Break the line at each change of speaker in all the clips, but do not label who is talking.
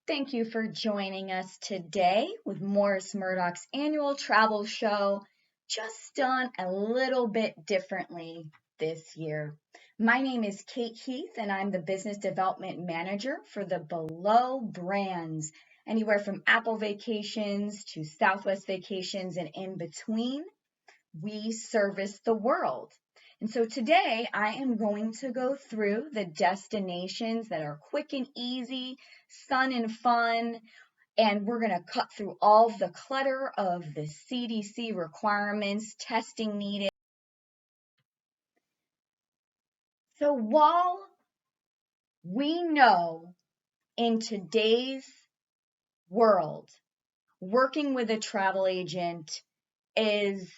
Thank you for joining us today with Morris Murdock's annual travel show, just done a little bit differently this year. My name is Kate Heath, and I'm the Business Development Manager for the Below brands, anywhere from Apple Vacations to Southwest Vacations and in between. We service the world. And so today I am going to go through the destinations that are quick and easy, sun and fun, and we're going to cut through all the clutter of the CDC requirements, testing needed. So while we know in today's world, working with a travel agent is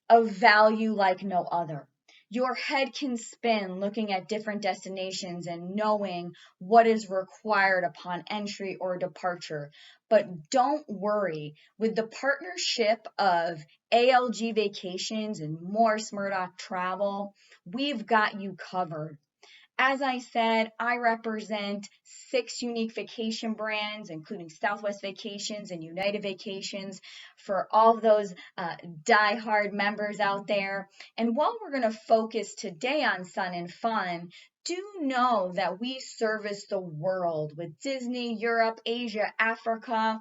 of value like no other. Your head can spin looking at different destinations and knowing what is required upon entry or departure. But don't worry, with the partnership of ALG Vacations and Morris Murdock Travel, we've got you covered. As I said, I represent 6 unique vacation brands, including Southwest Vacations and United Vacations, for all those die-hard members out there. And while we're going to focus today on sun and fun, do know that we service the world with Disney, Europe, Asia, Africa.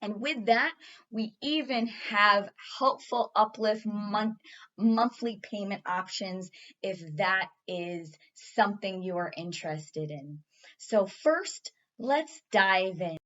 And with that, we even have helpful uplift monthly payment options if that is something you are interested in. So first, let's dive in.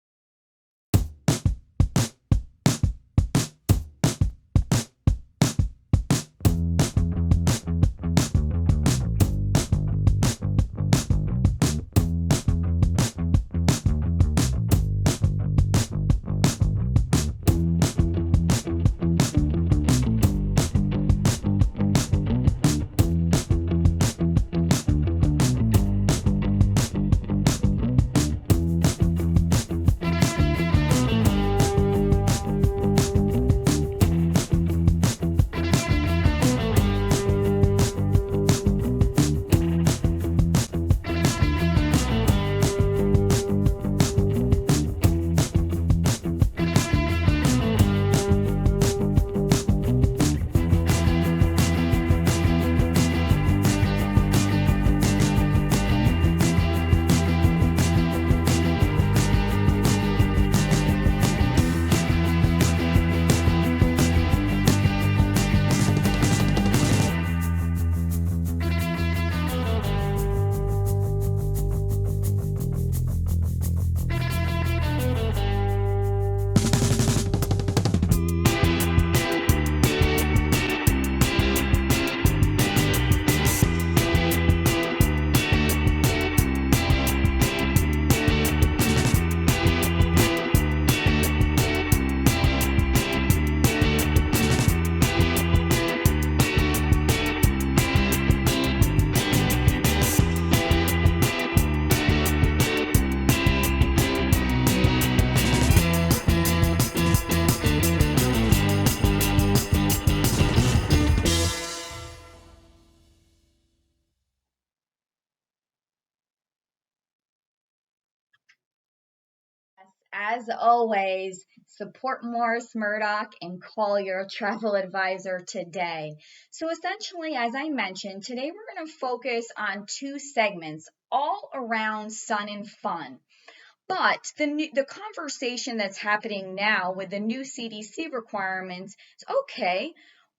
As always, support Morris Murdock and call your travel advisor today. So essentially, as I mentioned, today we're going to focus on 2 segments all around sun and fun. But the conversation that's happening now with the new CDC requirements is, okay,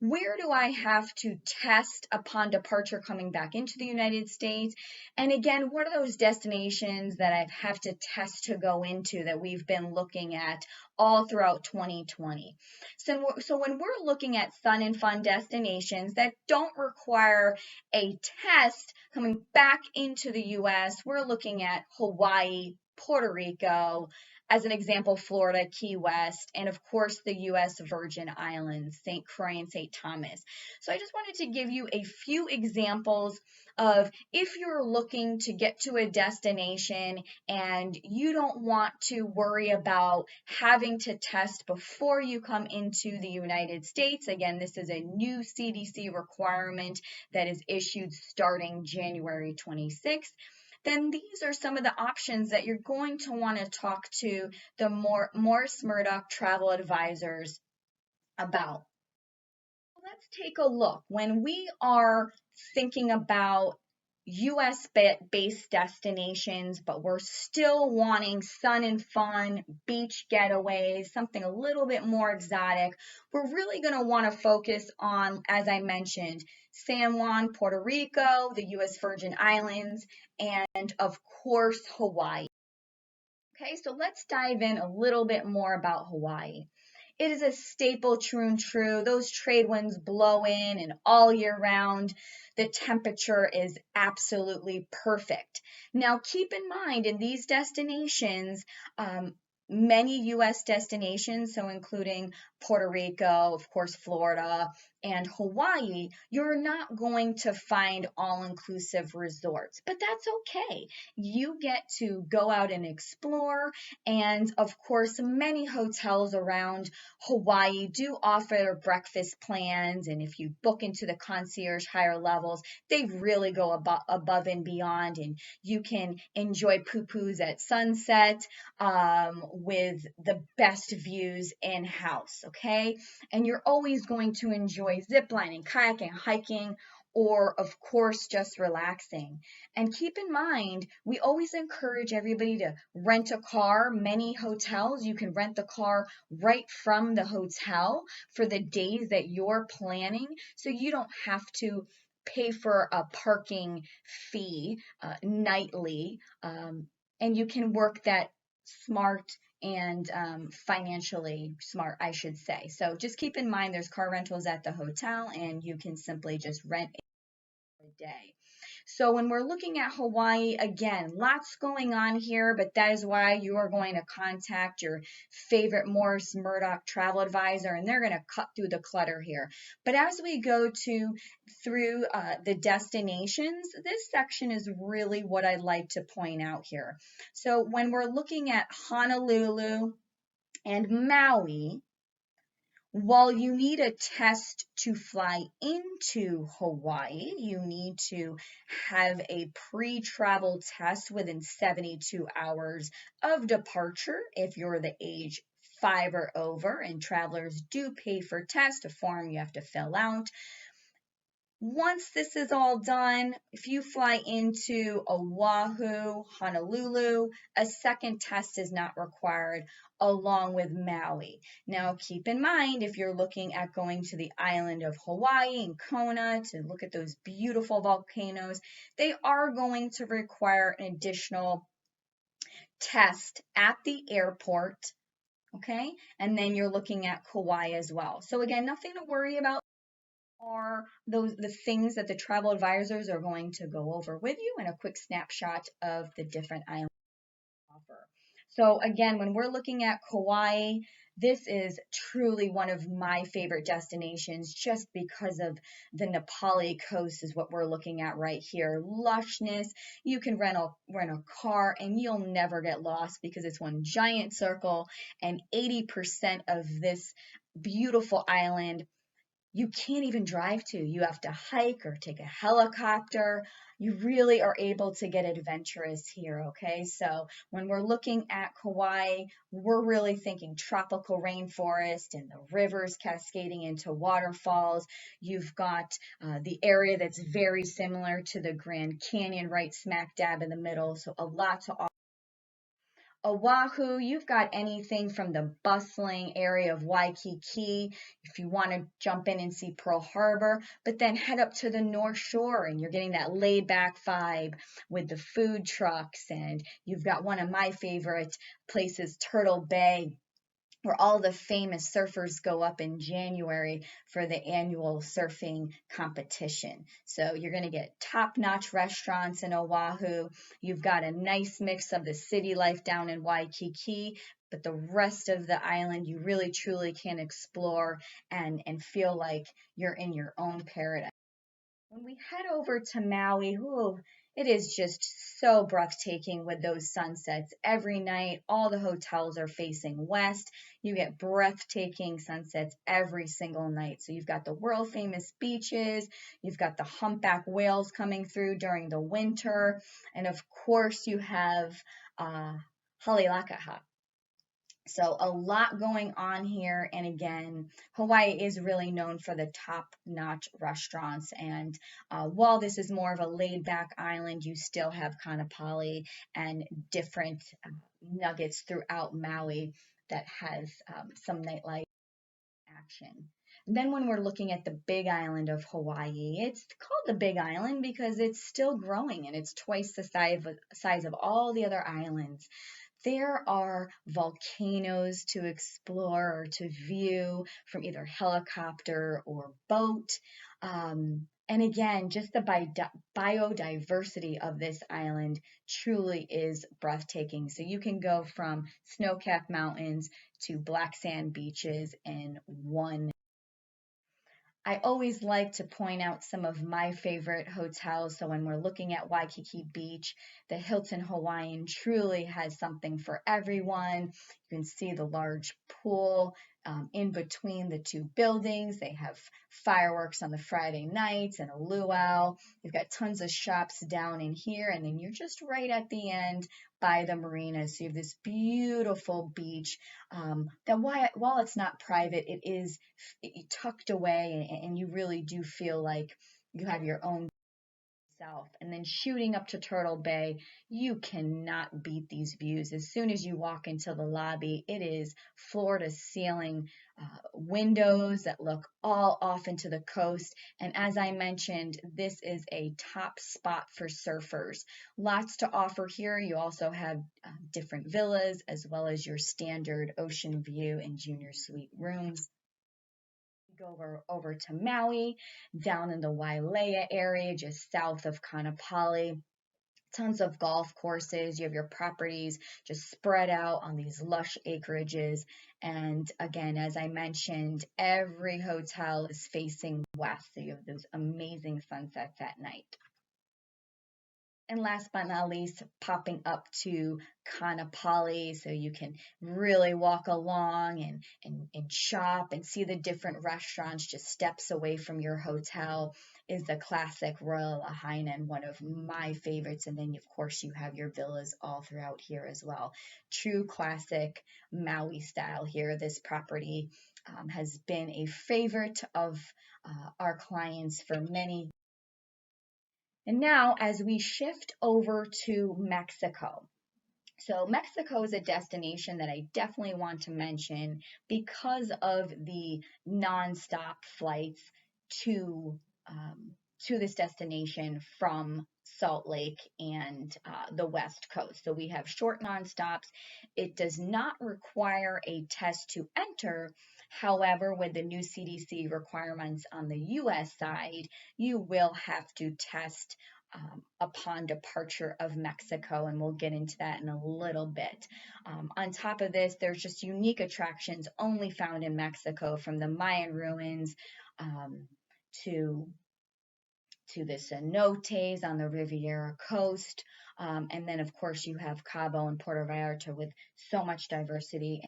where do I have to test upon departure coming back into the United States? And again, what are those destinations that I have to test to go into that we've been looking at all throughout 2020? So when we're looking at sun and fun destinations that don't require a test coming back into the US, we're looking at Hawaii, Puerto Rico, as an example, Florida, Key West, and of course the U.S. Virgin Islands, St. Croix and St. Thomas. So I just wanted to give you a few examples of if you're looking to get to a destination and you don't want to worry about having to test before you come into the United States. Again, this is a new CDC requirement that is issued starting January 26th. then these are some of the options that you're going to want to talk to the Morris Murdock travel advisors about. Let's take a look. When we are thinking about US based destinations, but we're still wanting sun and fun, beach getaways, something a little bit more exotic, we're really going to want to focus on, as I mentioned, San Juan, Puerto Rico, the US Virgin Islands, and of course, Hawaii. Okay, so let's dive in a little bit more about Hawaii. It is a staple, true and true. Those trade winds blow in and all year round. The temperature is absolutely perfect. Now, keep in mind in these destinations, many U.S. destinations, so including Puerto Rico, of course, Florida, and Hawaii, you're not going to find all-inclusive resorts, but that's okay. You get to go out and explore, and of course, many hotels around Hawaii do offer breakfast plans, and if you book into the concierge higher levels, they really go above and beyond, and you can enjoy poo-poos at sunset with the best views in-house, okay? And you're always going to enjoy ziplining, kayaking, hiking, or of course just relaxing. And keep in mind, we always encourage everybody to rent a car. Many hotels, you can rent the car right from the hotel for the days that you're planning, so you don't have to pay for a parking fee nightly, and you can work that smart and financially smart, I should say. So just keep in mind there's car rentals at the hotel, and you can simply just rent a day. So when we're looking at Hawaii, again, lots going on here, but that is why you are going to contact your favorite Morris Murdock travel advisor, and they're going to cut through the clutter here. But as we go through the destinations, this section is really what I'd like to point out here. So when we're looking at Honolulu and Maui, while you need a test to fly into Hawaii, you need to have a pre-travel test within 72 hours of departure if you're the age 5 or over, and travelers do pay for tests, a form you have to fill out. Once this is all done, if you fly into Oahu, Honolulu, a second test is not required, along with Maui. Now, keep in mind, if you're looking at going to the island of Hawaii and Kona to look at those beautiful volcanoes, they are going to require an additional test at the airport, okay? And then you're looking at Kauai as well. So again, nothing to worry about. Are the things that the travel advisors are going to go over with you, and a quick snapshot of the different islands offer. So again, when we're looking at Kauai, this is truly one of my favorite destinations just because of the Nepali coast is what we're looking at right here. Lushness, you can rent a car and you'll never get lost because it's one giant circle, and 80% of this beautiful island you can't even drive to. You have to hike or take a helicopter. You really are able to get adventurous here, okay? So when we're looking at Kauai, we're really thinking tropical rainforest and the rivers cascading into waterfalls. You've got the area that's very similar to the Grand Canyon right smack dab in the middle, so a lot to offer. Oahu, you've got anything from the bustling area of Waikiki if you want to jump in and see Pearl Harbor, but then head up to the North Shore and you're getting that laid back vibe with the food trucks, and you've got one of my favorite places, Turtle Bay, where all the famous surfers go up in January for the annual surfing competition. So you're going to get top-notch restaurants in Oahu. You've got a nice mix of the city life down in Waikiki, but the rest of the island you really truly can explore and feel like you're in your own paradise. When we head over to Maui, ooh, It is just so breathtaking with those sunsets every night. All the hotels are facing west. You get breathtaking sunsets every single night. So you've got the world famous beaches, you've got the humpback whales coming through during the winter, and of course you have uh, Halilakaha. So a lot going on here. And again, Hawaii is really known for the top-notch restaurants. And while this is more of a laid-back island, you still have Kanapali and different nuggets throughout Maui that has some nightlife action. And then when we're looking at the Big Island of Hawaii, it's called the Big Island because it's still growing and it's twice the size of all the other islands. There are volcanoes to explore or to view from either helicopter or boat. And again, just the biodiversity of this island truly is breathtaking. So you can go from snow-capped mountains to black sand beaches in one. I always like to point out some of my favorite hotels. So when we're looking at Waikiki Beach, the Hilton Hawaiian truly has something for everyone. You can see the large pool in between the two buildings. They have fireworks on the Friday nights and a luau. You've got tons of shops down in here, and then you're just right at the end by the marina. So you have this beautiful beach that while it's not private, it is tucked away, and you really do feel like you have your own self. And then shooting up to Turtle Bay, you cannot beat these views. As soon as you walk into the lobby, it is floor to ceiling windows that look all off into the coast. And as I mentioned, this is a top spot for surfers. Lots to offer here. You also have different villas as well as your standard ocean view and junior suite rooms. Go over to Maui, down in the Wailea area, just south of Kanapali. Tons of golf courses. You have your properties just spread out on these lush acreages. And again, as I mentioned, every hotel is facing west, so you have those amazing sunsets at night. And last but not least, popping up to Kanapali, so you can really walk along and shop and see the different restaurants just steps away from your hotel, is the classic Royal Lahaina, one of my favorites. And then, of course, you have your villas all throughout here as well. True classic Maui style here. This property has been a favorite of our clients for many. And now, as we shift over to Mexico. So Mexico is a destination that I definitely want to mention because of the nonstop flights to to this destination from Salt Lake and the West Coast. So we have short nonstops. It does not require a test to enter. However, with the new CDC requirements on the US side, you will have to test upon departure of Mexico, and we'll get into that in a little bit. On top of this, there's just unique attractions only found in Mexico, from the Mayan ruins to the cenotes on the Riviera coast. And then, of course, you have Cabo and Puerto Vallarta with so much diversity.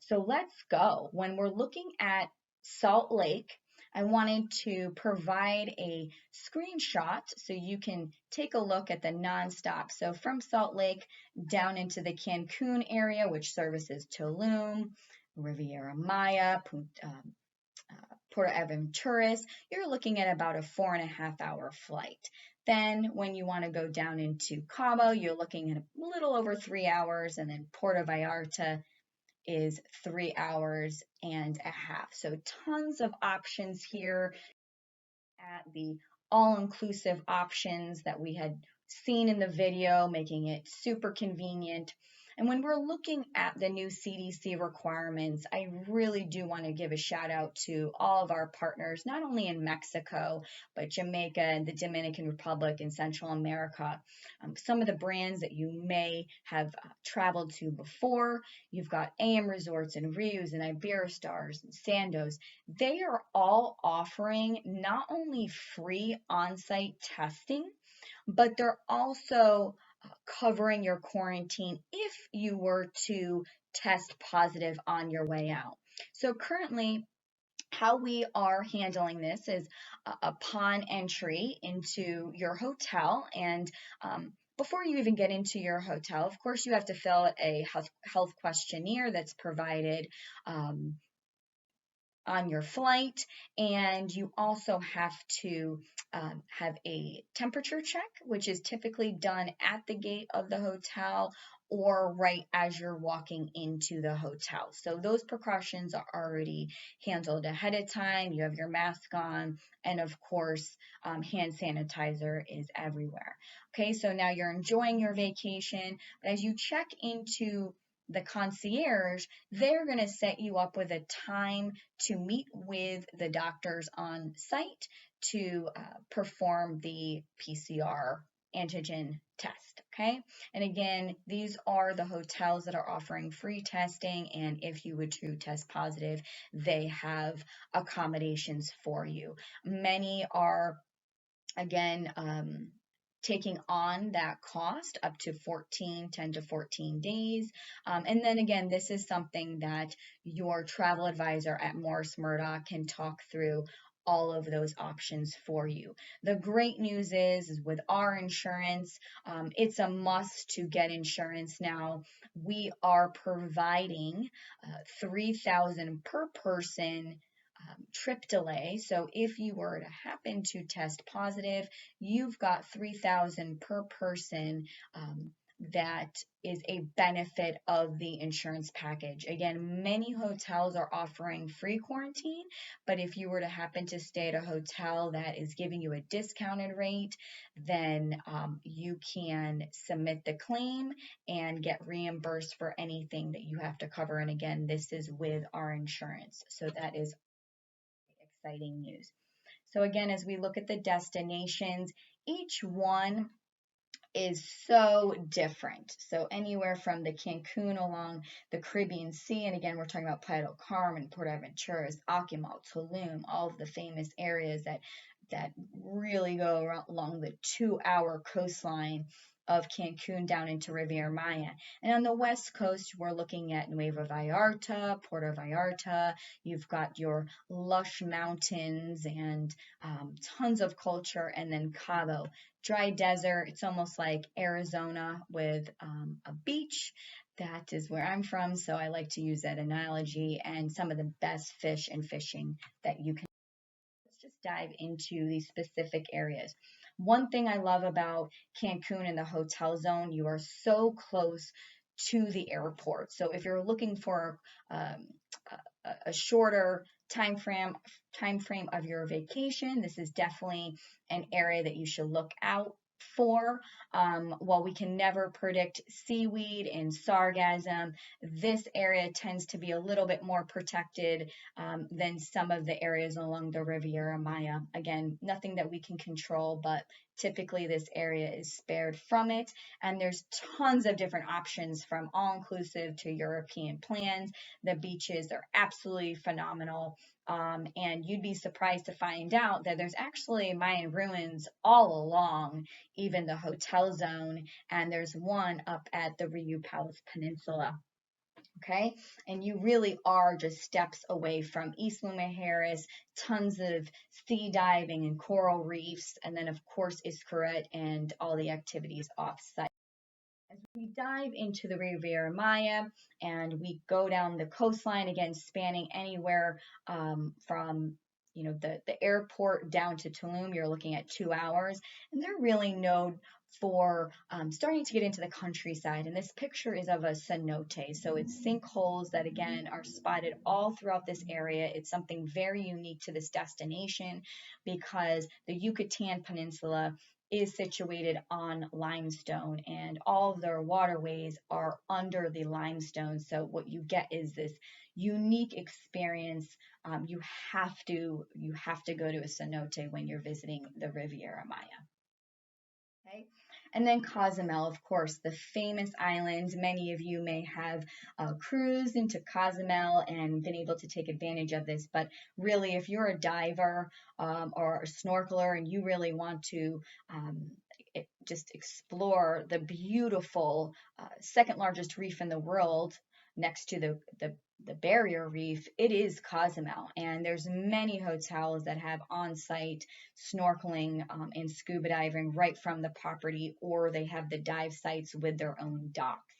So let's go. When we're looking at Salt Lake, I wanted to provide a screenshot so you can take a look at the nonstop. So from Salt Lake down into the Cancun area, which services Tulum, Riviera Maya, Puerto Aventuras, you're looking at about a 4.5 hour flight. Then when you want to go down into Cabo, you're looking at a little over 3 hours, and then Puerto Vallarta is 3.5 hours. So tons of options here at the all-inclusive options that we had seen in the video, making it super convenient. And when we're looking at the new CDC requirements, I really do want to give a shout out to all of our partners, not only in Mexico, but Jamaica and the Dominican Republic and Central America. Some of the brands that you may have traveled to before, you've got AMResorts and Rius and Iberostars and Sandos. They are all offering not only free on-site testing, but they're also covering your quarantine if you were to test positive on your way out. So currently, how we are handling this is upon entry into your hotel, and before you even get into your hotel, of course, you have to fill out a health questionnaire that's provided on your flight, and you also have to have a temperature check, which is typically done at the gate of the hotel or right as you're walking into the hotel. So those precautions are already handled ahead of time. You have your mask on, and of course, hand sanitizer is everywhere. Okay, so now you're enjoying your vacation, but as you check into the concierge, they're going to set you up with a time to meet with the doctors on site to perform the PCR antigen test. Okay. And again, these are the hotels that are offering free testing. And if you would to test positive, they have accommodations for you. Many are, again, taking on that cost up to 10 to 14 days. And then again, this is something that your travel advisor at Morris Murdock can talk through all of those options for you. The great news is with our insurance, it's a must to get insurance now. We are providing $3,000 per person trip delay. So if you were to happen to test positive, you've got $3,000 per person. That is a benefit of the insurance package. Again, many hotels are offering free quarantine, but if you were to happen to stay at a hotel that is giving you a discounted rate, then you can submit the claim and get reimbursed for anything that you have to cover. And again, this is with our insurance. So that is exciting news. So again, as we look at the destinations, each one is so different. So anywhere from the Cancun along the Caribbean Sea, and again, we're talking about Playa del Carmen, Puerto Akumal, Tulum, all of the famous areas that really go along the 2-hour coastline of Cancun down into Riviera Maya. And on the west coast, we're looking at Nueva Vallarta, Puerto Vallarta. You've got your lush mountains and tons of culture, and then Cabo. Dry desert, it's almost like Arizona with a beach. That is where I'm from, so I like to use that analogy, and some of the best fish and fishing that you can. Let's just dive into these specific areas. One thing I love about Cancun and the hotel zone, you are so close to the airport. So if you're looking for a shorter time frame of your vacation, this is definitely an area that you should look out for. While we can never predict seaweed and sargassum, this area tends to be a little bit more protected than some of the areas along the Riviera Maya. Again, nothing that we can control, but typically this area is spared from it. And there's tons of different options from all-inclusive to European plans. The beaches are absolutely phenomenal. And you'd be surprised to find out that there's actually Mayan ruins all along, even the hotel zone, and there's one up at the Riu Palace Peninsula. Okay, and you really are just steps away from East Lumiharis, tons of sea diving and coral reefs, and then of course Ischurut and all the activities off-site. As we dive into the Riviera Maya and we go down the coastline, again, spanning anywhere from the airport down to Tulum, you're looking at 2 hours, and they're really known for starting to get into the countryside. And this picture is of a cenote, so it's sinkholes that again are spotted all throughout this area. It's something very unique to this destination because the Yucatan Peninsula is situated on limestone, and all of their waterways are under the limestone. So what you get is this unique experience. You have to go to a cenote when you're visiting the Riviera Maya. Okay. And then Cozumel, of course, the famous island. Many of you may have cruised into Cozumel and been able to take advantage of this. But really, if you're a diver or a snorkeler and you really want to just explore the beautiful second largest reef in the world next to the barrier reef, it is Cozumel. And there's many hotels that have on-site snorkeling and scuba diving right from the property, or they have the dive sites with their own docks.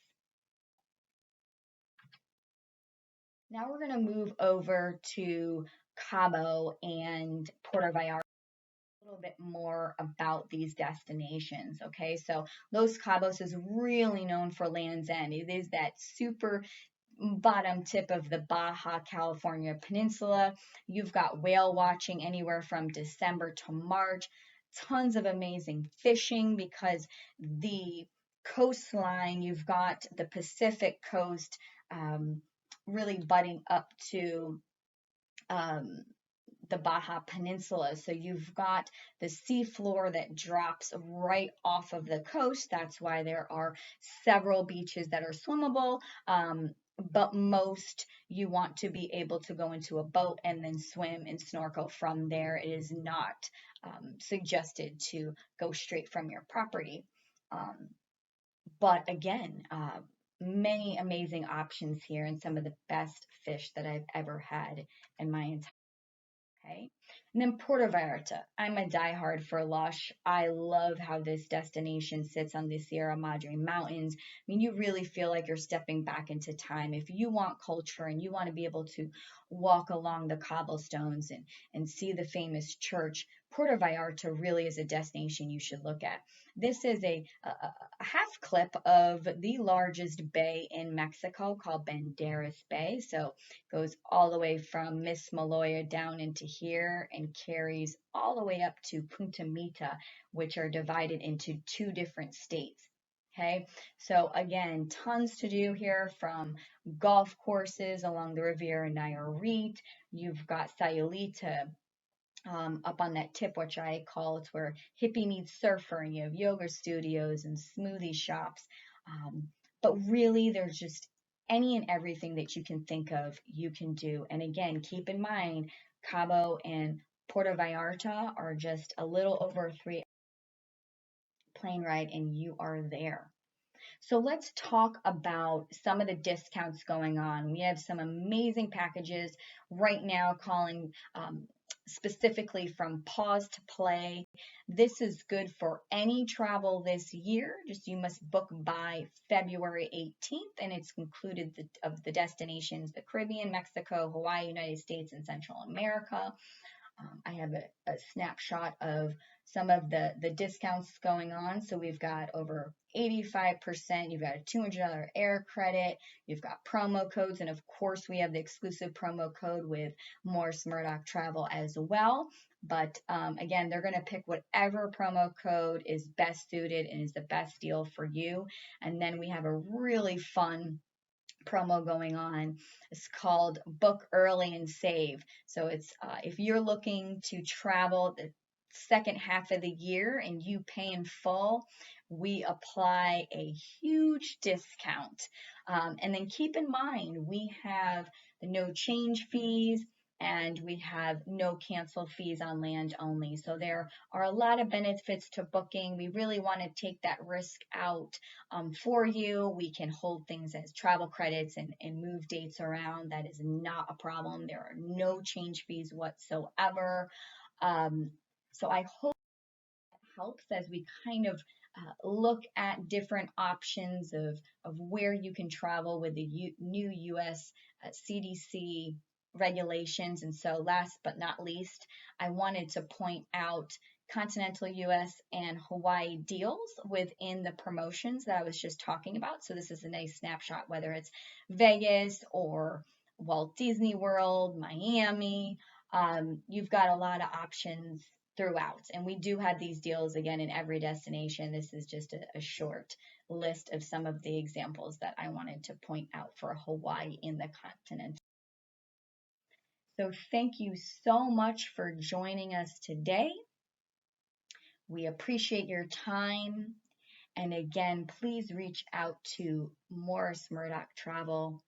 Now we're going to move over to Cabo and Puerto Vallarta. A little bit more about these destinations. Okay, so Los Cabos is really known for Land's End. It is that super bottom tip of the Baja California Peninsula. You've got whale watching anywhere from December to March. Tons of amazing fishing because the coastline, you've got the Pacific coast really butting up to the Baja Peninsula. So you've got the seafloor that drops right off of the coast. That's why there are several beaches that are swimmable. But most you want to be able to go into a boat and then swim and snorkel from there. It is not suggested to go straight from your property. But again, many amazing options here and some of the best fish that I've ever had in my entire. Okay. And then Puerto Vallarta. I'm a diehard for Lush. I love how this destination sits on the Sierra Madre Mountains. I mean, you really feel like you're stepping back into time. If you want culture and you want to be able to walk along the cobblestones and see the famous church, Puerto Vallarta really is a destination you should look at. This is a half clip of the largest bay in Mexico called Banderas Bay. So it goes all the way from Miss Maloya down into here and carries all the way up to Punta Mita, which are divided into two different states. Okay, so again, tons to do here, from golf courses along the Riviera Nayarit. You've got Sayulita up on that tip, which I call, it's where hippie meets surfer, and you have yoga studios and smoothie shops. But really, there's just any and everything that you can think of, you can do. And again, keep in mind, Cabo and Puerto Vallarta are just a little over a 3 plane ride, and you are there. So let's talk about some of the discounts going on. We have some amazing packages right now, calling specifically from pause to play. This is good for any travel this year. Just you must book by February 18th, and it's included of the destinations: the Caribbean, Mexico, Hawaii, United States, and Central America. I have a snapshot of some of the discounts going on. So we've got over 85%. You've got a $200 air credit. You've got promo codes. And of course, we have the exclusive promo code with Morris Murdock Travel as well. But again, they're going to pick whatever promo code is best suited and is the best deal for you. And then we have a really fun promo going on. It's called Book Early and Save. So it's if you're looking to travel the second half of the year and you pay in full, we apply a huge discount. And then keep in mind, we have the no change fees, and we have no cancel fees on land only. So there are a lot of benefits to booking. We really want to take that risk out for you. We can hold things as travel credits and move dates around. That is not a problem. There are no change fees whatsoever. So I hope that helps as we kind of look at different options of where you can travel with the new U.S. CDC regulations. And so last but not least, I wanted to point out continental US and Hawaii deals within the promotions that I was just talking about. So this is a nice snapshot, whether it's Vegas or Walt Disney World, Miami. You've got a lot of options throughout. And we do have these deals again in every destination. This is just a short list of some of the examples that I wanted to point out for Hawaii in the continent. So thank you so much for joining us today. We appreciate your time. And again, please reach out to Morris Murdock Travel